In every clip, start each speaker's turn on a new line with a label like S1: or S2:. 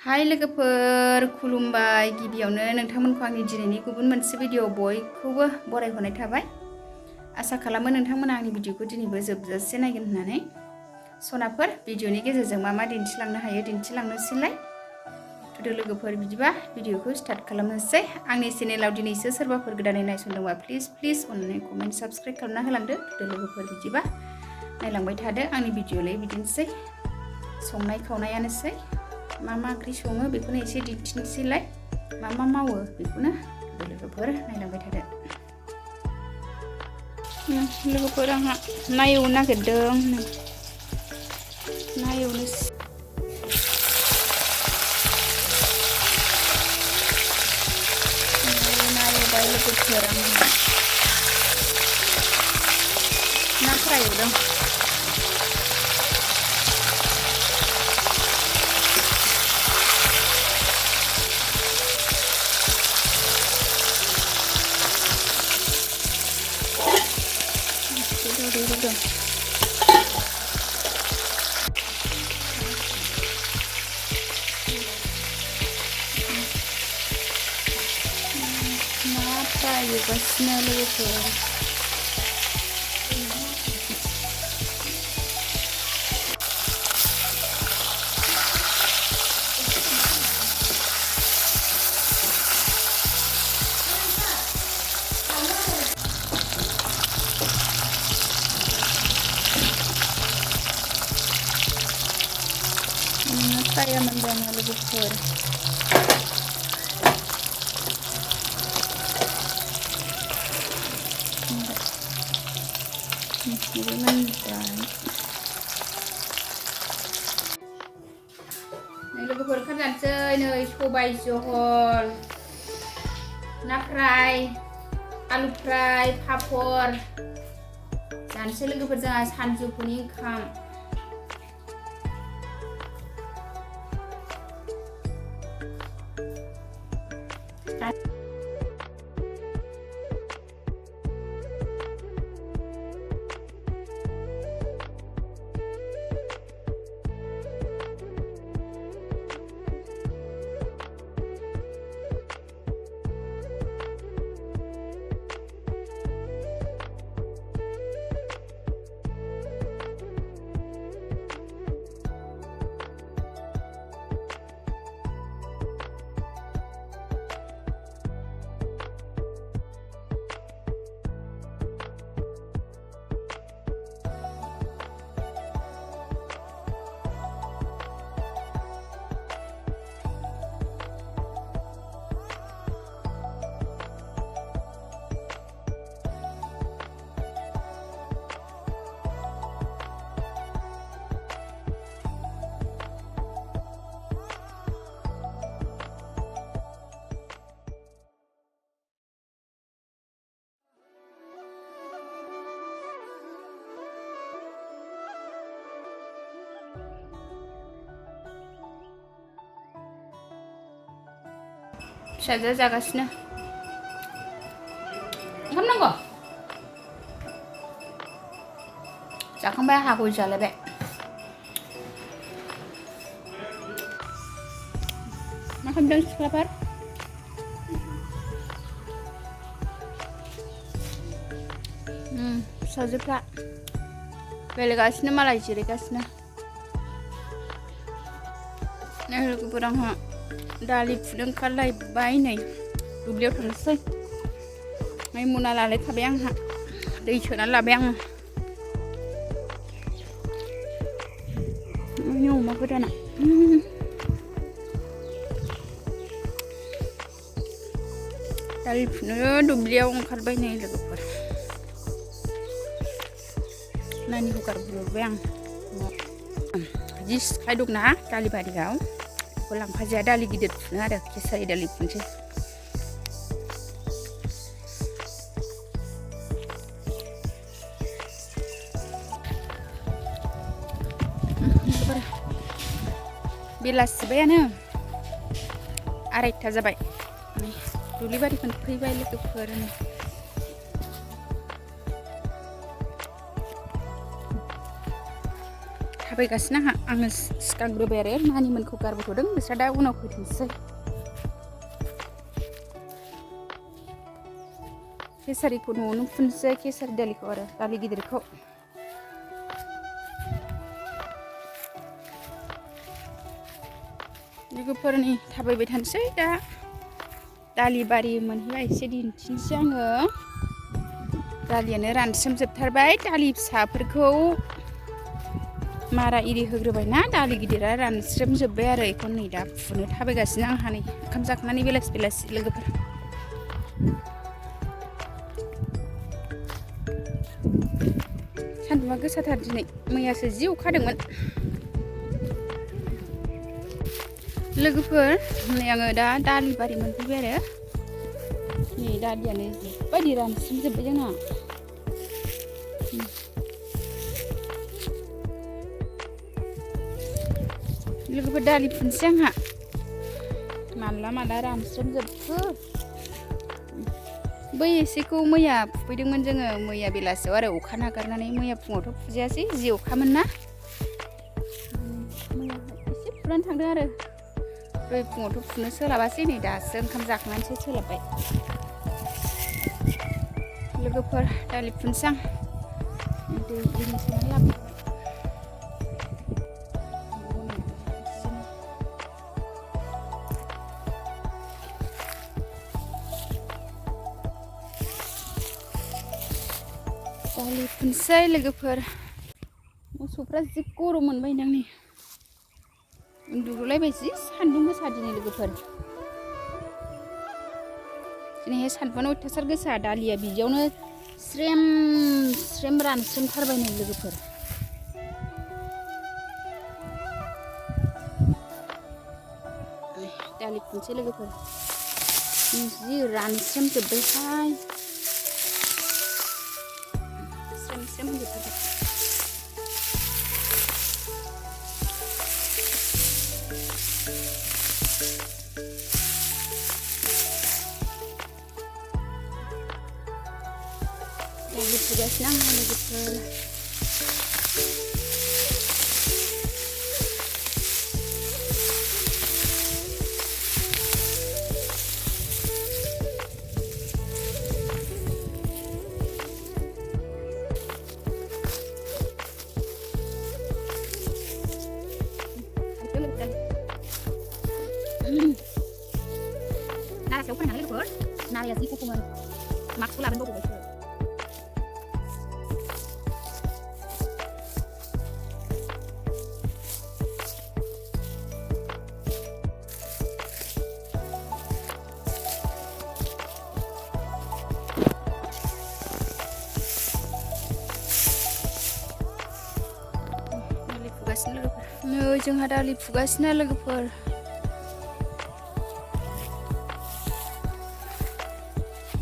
S1: हाय लोगोफोर खुलुमबाय गिबियावनो नोंथांमोनखौ आंनि दिनैनि गुबुन मोनसे भिडिअ बयखौबो बरायहरनाय थाबाय। आसा खालामो नोंथांमोना आंनि भिडिअखौ दिनैबो जोबजासे नायगोन होननानै। सनाफोर भिडिअनि गेजेरजों मा मा दिन्थिलांनो हायो दिन्थिलांनोसैलाय। थुदो लोगोफोर बिदिबा भिडिअखौ स्टार्ट खालामनोसै। आंनि चेनेलाव दिनैसो सोरबाफोर गोदानै नायसनदोंबा प्लिज अननानै कमेन्ट साबस्क्राइब खालामना होलांदो। थुदो लोगोफोर बिदिबा नायलांबाय थादो आंनि भिडिअलाय बिदिनोसै संनाय खावनायानोसै। मा मा ओंख्रि सङो बेखौनो एसे दिन्थिनोसैलाय, मा मा मावो बेखौनो लोगोफोर नायलांबाय थादो। लोगोफोर आंहा ना एवनो नागिरदों, ना एवनोसै। ना एवबाय लोगोफोर आंहा ना फ्राय एवदों। ना फ्राय एवगासिनो लोगोफोर। Saya mendengar logoper. Ini mendan. Ini logoper kan jangan nih सबाय जहल, ना फ्राय, आलु फ्राय, पापर. जानोसै लोगोफोर जोंहा सानजौफुनि ओंखाम। फिसाजोआ जागासिनो। ओंखाम नांगौ? जाखांबाय आंहा गय जालायबाय। मा खालामदों सिख्लाफोर? फिसाजोफ्रा गेलेगासिनो मालाय जिरायगासिनो। लोगोफोर आंहा दालि फुदुं ओंखारलायबाय नै दुब्लियाव थांनोसै। ओमफ्राय मना लालायखाबाय आंहा, दै सोनानै लाबाय आङो। आंनि अमा गोदाना दालि फुनो दुब्लियाव ओंखारबाय नै लोगोफोर। नानिखौ गारबोबाय आं। जि सिखाय दंना दालि बारियाव, बेखौ लांफाजाया दालि गिदिर फुनो आरो केसारि दालि फुनोसै। बेलासिबायानो 2:30 जाबाय। दुब्लि बारिखौनो फैबाय लोगोफोर। थाबायगासिनो आङो सिगांग्रोबाय आरो नानिमोनखौ गारबोथ'दों बिस्रा दा उनाव फैथोंसै केसारिखौ न'आवनो फुनसै केसारि दालिखौ आरो दालि गिदिरखौ लोगोफोरनि थाबायबाय थानोसै दा दालि बारि मोनहैबा एसे दिन्थिनोसै आङो दालियानो रानस्रोमजोबथारबाय दालि फिसाफोरखौ मारा इरि होग्रोबायना दालि गिदिरा रानस्रोमजोब्बाय आरो बेखौ नै दा फुनो थाबायगासिनो आंहा नै ओंखाम जाखांनानै बेलासि लोगोफोर सान्दुङा गोसाथार दिनै मैयासो जि अखा हादोंमोन लोगोफोर नै आङो दा दालि बारि मोनफैबाय आरो नै दालियानो जिबायदि रानस्रोमजोब्बाय जोंना लोगोफोर दालि फुनसै आंहा माला रानस्रोमजोबखो बै एसेखौ मैया फुफैदोंमोन जोङो मैया बेलासियाव आरो अखा नागारनानै मैया फुङावथ' फुजायासै जि अखामोन ना मैया एसे फुनानै थांदों आरो दै फुङावथ' फुनो सोलाबासै नै दासो ओंखाम जाखांनानैसो सोलाबबाय लोगोफोर दालि फुनसै आं दै एरि सोनानै लाबोबाय दालि फुनसै लोगोफोर मोसौफ्रा जि गरम मोनबायदां नै उन्दुलायबाय जि सान्दुं गोसा दिनै लोगोफोर दिनैहाय सान्दुंआनो अयथासार गोसा दालिया बिदियावनो स्रेम रानस्रेमथारबाय नै लोगोफोर दालि फुनसै लोगोफोर जि रानस्रेमजोब्बायहाय स्रेम होजोबथारबाय दालि फुगासिनो आंहा लोगोफोर nalasयाव फरायनानै लोगोफोर नालाया जि गथ'मोन मास्कखौ लाबोनो बावबायसो दालि फुगासिनो लोगोफोर नै जोंहा दालि फुगासिनो लोगोफोर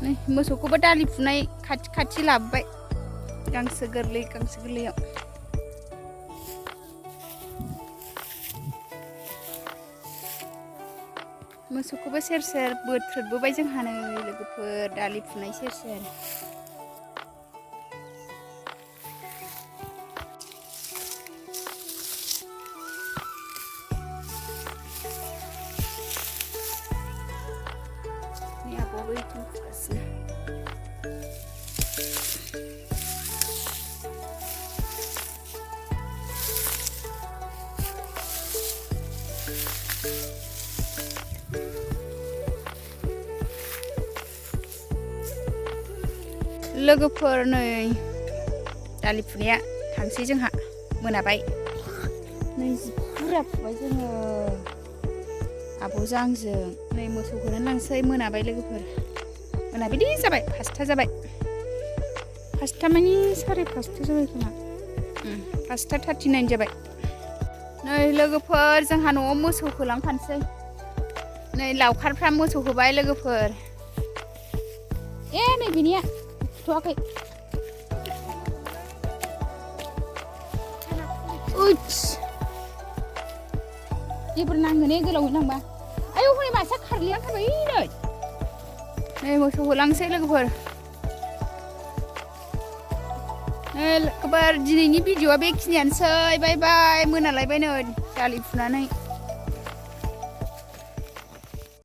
S1: नै मोसौखौबो दालि फुनाय खाथि लाबोबाय गांसो गोरलैयाव मोसौखौबो सेर बोथ्रोदबोबाय जोंहा नै लोगोफोर दालि फुनाय सेर नै आब'आबो बिथिं फुगासिनो लोगोफोर नै दालि फुनाया थांसै जोंहा मोनाबाय नै जि बुरजा फुबाय जोङो आब'जों आंजों नै मोसौ होनो लांसै मोनाबाय लोगोफोर मोनाबिलि जाबाय 5टा जाबाय 5टा मानि 5:30 जाबाय खोमा 5:39 जाबाय नै लोगोफोर जोंहा न'आव मोसौ होलांफानोसै नै लावखारफ्रा मोसौ होबाय लोगोफोर नै बिनिया थुवाखै जेबो नाङो ने गोलावै नांबा आयौ हनै मासेया खारलांथारबाय नै मोसौ होलांसै लोगोफोर खबर दिनैनि भिडिअआ बेखिनियानोसै बाय बाय मोनालायबाय नै दालि फुनानै